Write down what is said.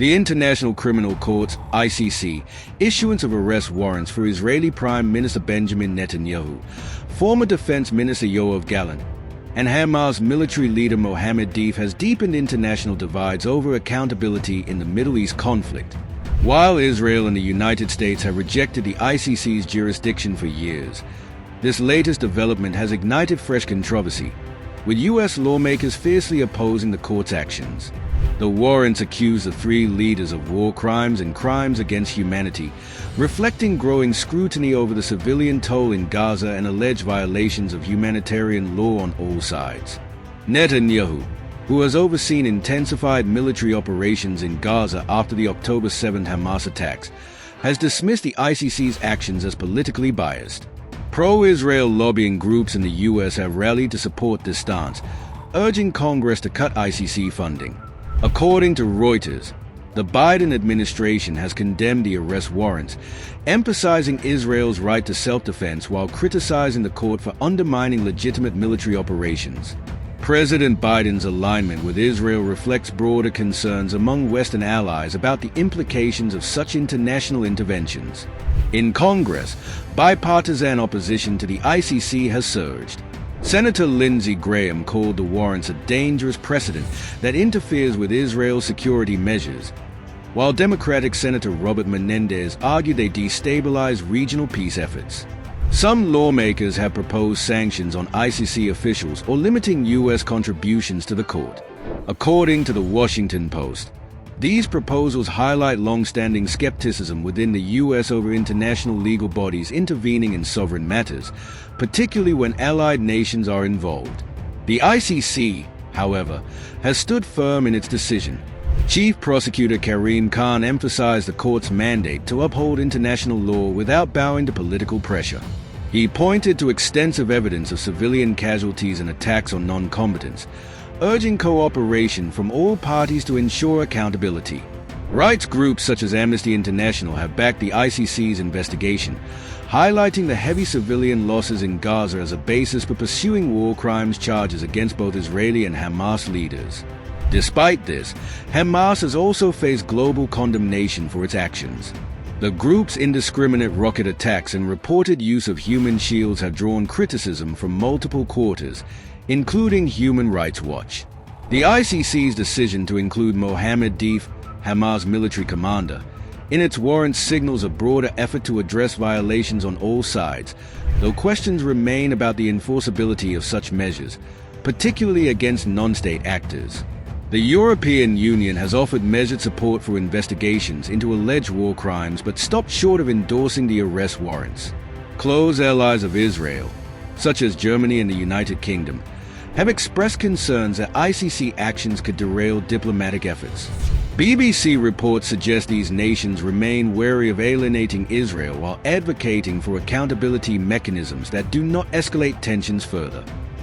The International Criminal Court's ICC issuance of arrest warrants for Israeli Prime Minister Benjamin Netanyahu, former Defense Minister Yoav Gallant, and Hamas military leader Mohammed Deif has deepened international divides over accountability in the Middle East conflict. While Israel and the United States have rejected the ICC's jurisdiction for years, this latest development has ignited fresh controversy, with U.S. lawmakers fiercely opposing the court's actions. The warrants accuse the three leaders of war crimes and crimes against humanity, reflecting growing scrutiny over the civilian toll in Gaza and alleged violations of humanitarian law on all sides. Netanyahu, who has overseen intensified military operations in Gaza after the October 7 Hamas attacks, has dismissed the ICC's actions as politically biased. Pro-Israel lobbying groups in the U.S. have rallied to support this stance, urging Congress to cut ICC funding. According to Reuters, the Biden administration has condemned the arrest warrants, emphasizing Israel's right to self-defense while criticizing the court for undermining legitimate military operations. President Biden's alignment with Israel reflects broader concerns among Western allies about the implications of such international interventions. In Congress, bipartisan opposition to the ICC has surged. Senator Lindsey Graham called the warrants a dangerous precedent that interferes with Israel's security measures, while Democratic Senator Robert Menendez argued they destabilize regional peace efforts. Some lawmakers have proposed sanctions on ICC officials or limiting U.S. contributions to the court. According to the Washington Post, these proposals highlight long-standing skepticism within the U.S. over international legal bodies intervening in sovereign matters, particularly when allied nations are involved. The ICC, however, has stood firm in its decision. Chief Prosecutor Karim Khan emphasized the court's mandate to uphold international law without bowing to political pressure. He pointed to extensive evidence of civilian casualties and attacks on non-combatants, urging cooperation from all parties to ensure accountability. Rights groups such as Amnesty International have backed the ICC's investigation, highlighting the heavy civilian losses in Gaza as a basis for pursuing war crimes charges against both Israeli and Hamas leaders. Despite this, Hamas has also faced global condemnation for its actions. The group's indiscriminate rocket attacks and reported use of human shields have drawn criticism from multiple quarters, including Human Rights Watch. The ICC's decision to include Mohammed Deif, Hamas military commander, in its warrants signals a broader effort to address violations on all sides, though questions remain about the enforceability of such measures, particularly against non-state actors. The European Union has offered measured support for investigations into alleged war crimes but stopped short of endorsing the arrest warrants. Close allies of Israel, such as Germany and the United Kingdom, have expressed concerns that ICC actions could derail diplomatic efforts. BBC reports suggest these nations remain wary of alienating Israel while advocating for accountability mechanisms that do not escalate tensions further.